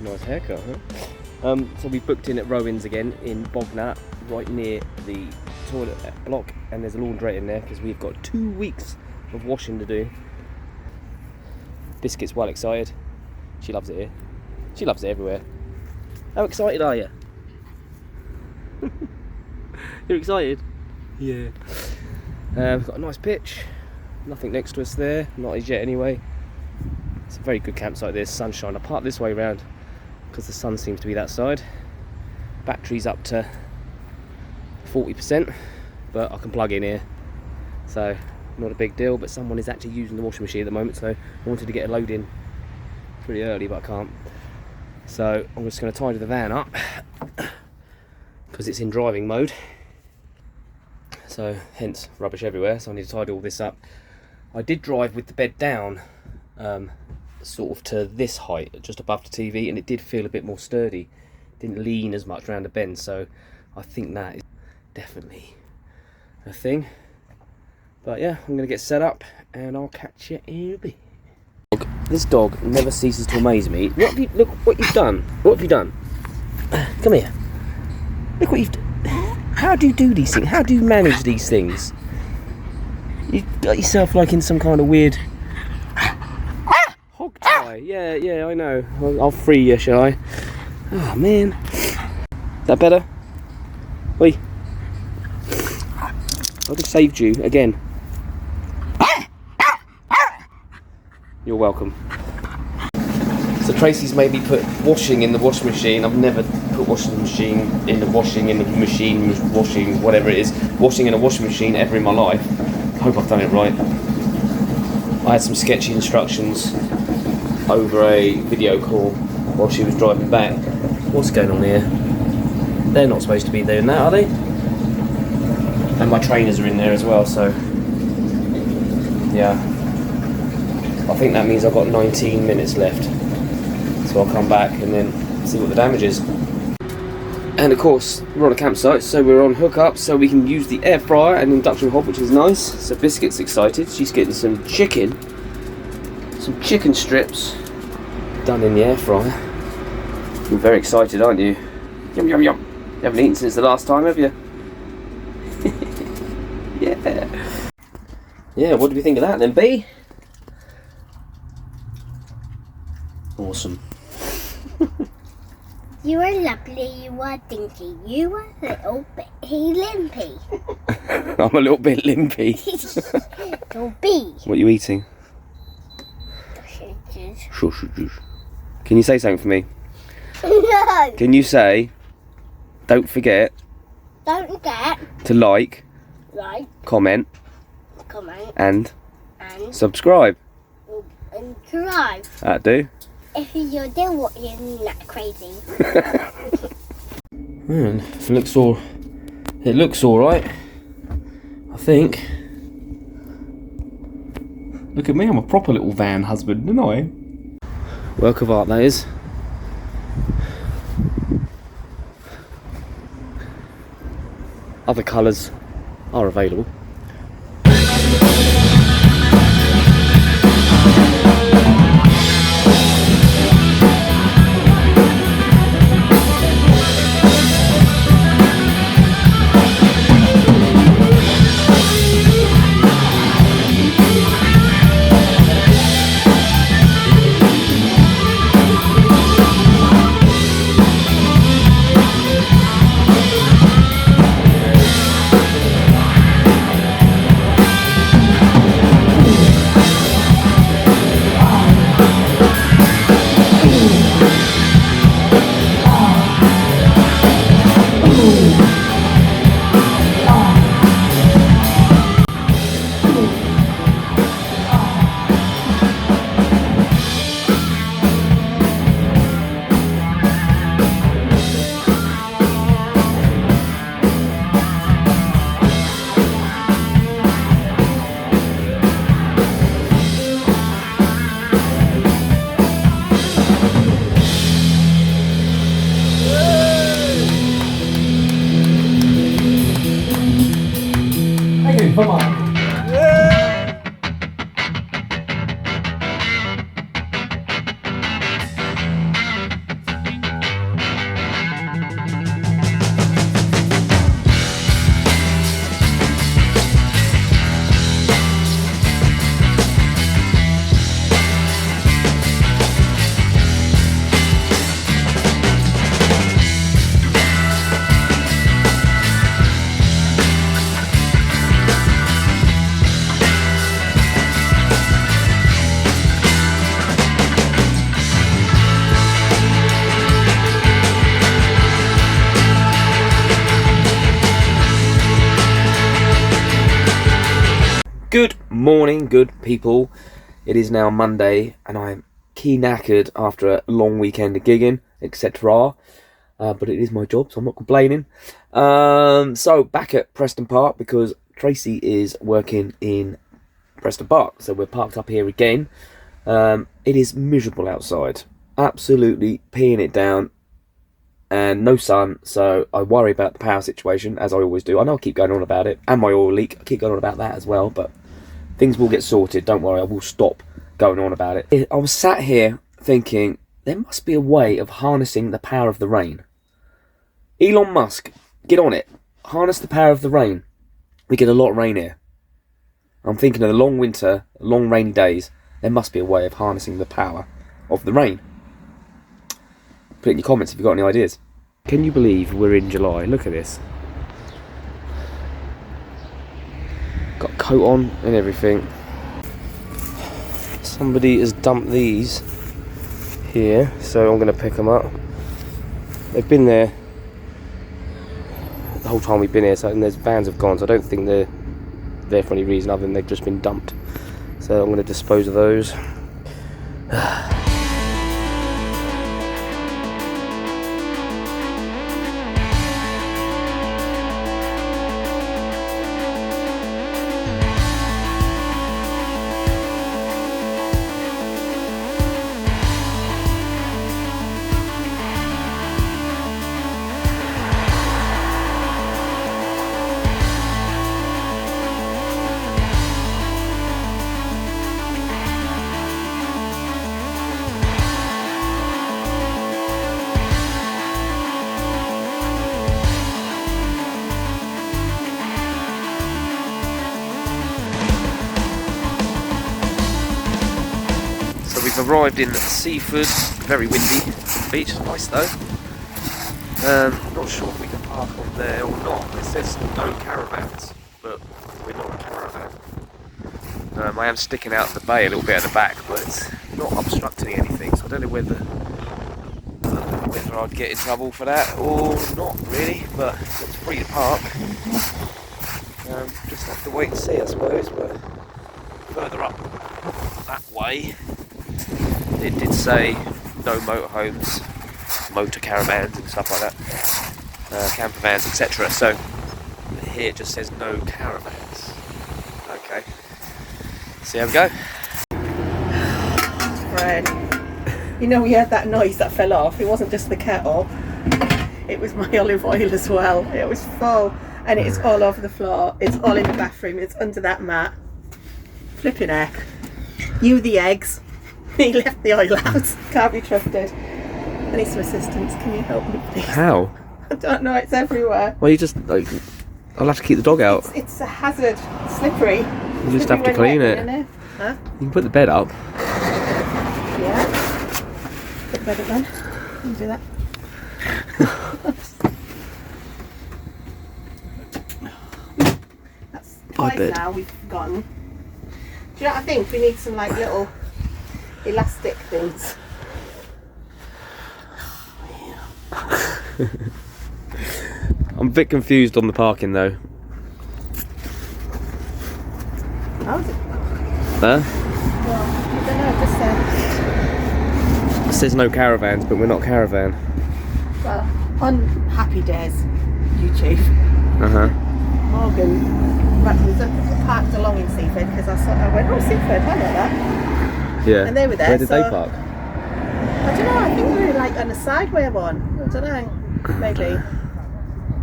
Nice haircut, huh? So we booked in at Rowan's again in Bognat, right near the toilet block, and there's a laundrette in there because we've got 2 weeks of washing to do. Biscuit's well excited. She loves it here. She loves it everywhere. How excited are you? You're excited? Yeah. We've got a nice pitch. Nothing next to us there, not as yet anyway. It's a very good campsite. There's sunshine. I parked this way round because the sun seems to be that side. Battery's up to 40%, but I can plug in here, so not a big deal. But someone is actually using the washing machine at the moment, so I wanted to get a load in pretty early, but I can't. So I'm just going to tidy the van up because it's in driving mode, so hence rubbish everywhere. So I need to tidy all this up. I did drive with the bed down sort of to this height, just above the TV, and it did feel a bit more sturdy. Didn't lean as much around the bend, so I think that is definitely a thing. But yeah, I'm going to get set up and I'll catch you in a bit. This dog never ceases to amaze me. Look what you've done. What have you done? Come here. Look what you've done. How do you do these things? How do you manage these things? You've got yourself like in some kind of weird hog tie. Yeah, I know. I'll free you, shall I? Oh man. That better? Oi. I've just saved you again. You're welcome. So Tracy's made me put washing in the washing machine. I've never put washing machine in the washing whatever it is, washing in a washing machine ever in my life. I hope I've done it right. I had some sketchy instructions over a video call while she was driving back. What's going on here? They're not supposed to be doing that, are they? And my trainers are in there as well, so yeah. I think that means I've got 19 minutes left. So I'll come back and then see what the damage is. And of course, we're on a campsite, so we're on hookup, so we can use the air fryer and induction hob, which is nice. So Biscuit's excited. She's getting some chicken strips done in the air fryer. You're very excited, aren't you? Yum yum yum. You haven't eaten since the last time, have you? Yeah, what do we think of that then, B? Awesome. You are lovely, you are dinky, you are a little bit limpy. I'm a little bit limpy. Don't be. What are you eating? Sausages. Can you say something for me? No. Can you say, don't forget to like, comment, and subscribe. And drive. That do. If you're still watching, that's crazy. Man, it looks all right. I think. Look at me, I'm a proper little van husband, aren't I? Work of art, that is. Other colours are available. Good morning, good people. It is now Monday, and I'm key knackered after a long weekend of gigging, etc. But it is my job, so I'm not complaining. So back at Preston Park because Tracy is working in Preston Park, so we're parked up here again. It is miserable outside, absolutely peeing it down, and no sun, so I worry about the power situation, as I always do. I know I keep going on about it, and my oil leak, I keep going on about that as well, but things will get sorted, don't worry, I will stop going on about it. I was sat here thinking, there must be a way of harnessing the power of the rain. Elon Musk, get on it, harness the power of the rain. We get a lot of rain here. I'm thinking of the long winter, long rainy days, there must be a way of harnessing the power of the rain. Put it in your comments if you've got any ideas. Can you believe we're in July? Look at this. Got a coat on and everything. Somebody has dumped these here, so I'm going to pick them up. They've been there the whole time we've been here, so and there's vans have gone, so I don't think they're there for any reason other than they've just been dumped. So I'm going to dispose of those. We've arrived in Seaford, very windy beach, nice though. Not sure if we can park on there or not. It says no caravans, but we're not a caravan. I am sticking out the bay a little bit at the back, but it's not obstructing anything, so I don't know whether I'd get in trouble for that or not really, but it's free to park. Just have to wait and see, I suppose, but further up that way it did say no motorhomes, motor caravans and stuff like that, camper vans, etc. So here it just says no caravans. Okay, see how we go. Fred, you know we heard that noise that fell off. It wasn't just the kettle, it was my olive oil as well. It was full and it's all over the floor, it's all in the bathroom, it's under that mat. Flipping heck. You the eggs. He left the oil out. Can't be trusted. I need some assistance. Can you help me, please? How? I don't know. It's everywhere. Well, you just like, I'll have to keep the dog out. It's a hazard. Slippery. You just have to clean it. Huh? You can put the bed up. Yeah. Put the bed up then. You do that. That's twice now we've gone. Do you know what I think? We need some like little elastic things. I'm a bit confused on the parking though. How is it? Huh? Well, I don't know, it It says no caravans, but we're not caravan. well, on Happy Days YouTube, Morgan was parked along in Seaford because I went, oh Seaford, I know that. Yeah. And they were there. Where did so they park? I don't know, I think they were like on the sideway one. I don't know, maybe.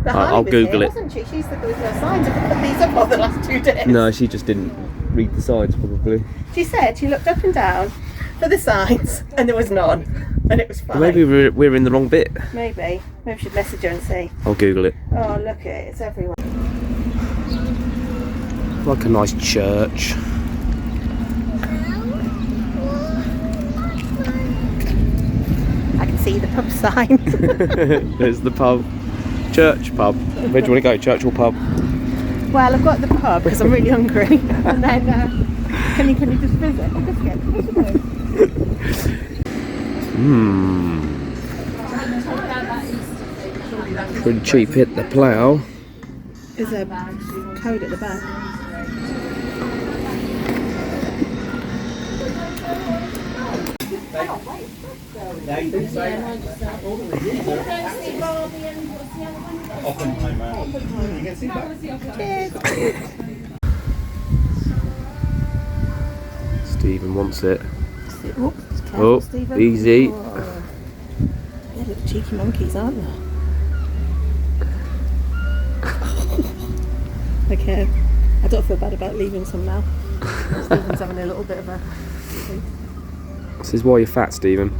But Harley I'll was Google here, it. wasn't she? She said there was no signs. I put these up over the last 2 days. No, she just didn't read the signs probably. She said she looked up and down for the signs and there was none. And it was fine. Well, maybe we're in the wrong bit. Maybe we should message her and see. I'll Google it. Oh, look at it, it's everywhere. Like a nice church. I can see the pub sign. There's the pub. Church pub. Where do you want to go? Church or pub? Well, I've got the pub because I'm really hungry. And then, can you just visit? I'll just get Pretty cheap, hit the plough. There's a code at the back. Stephen wants it. Oh, Oh, easy. Oh. They're little cheeky monkeys, aren't they? Okay, I don't feel bad about leaving some now. Stephen's having a little bit of a... This is why you're fat, Stephen.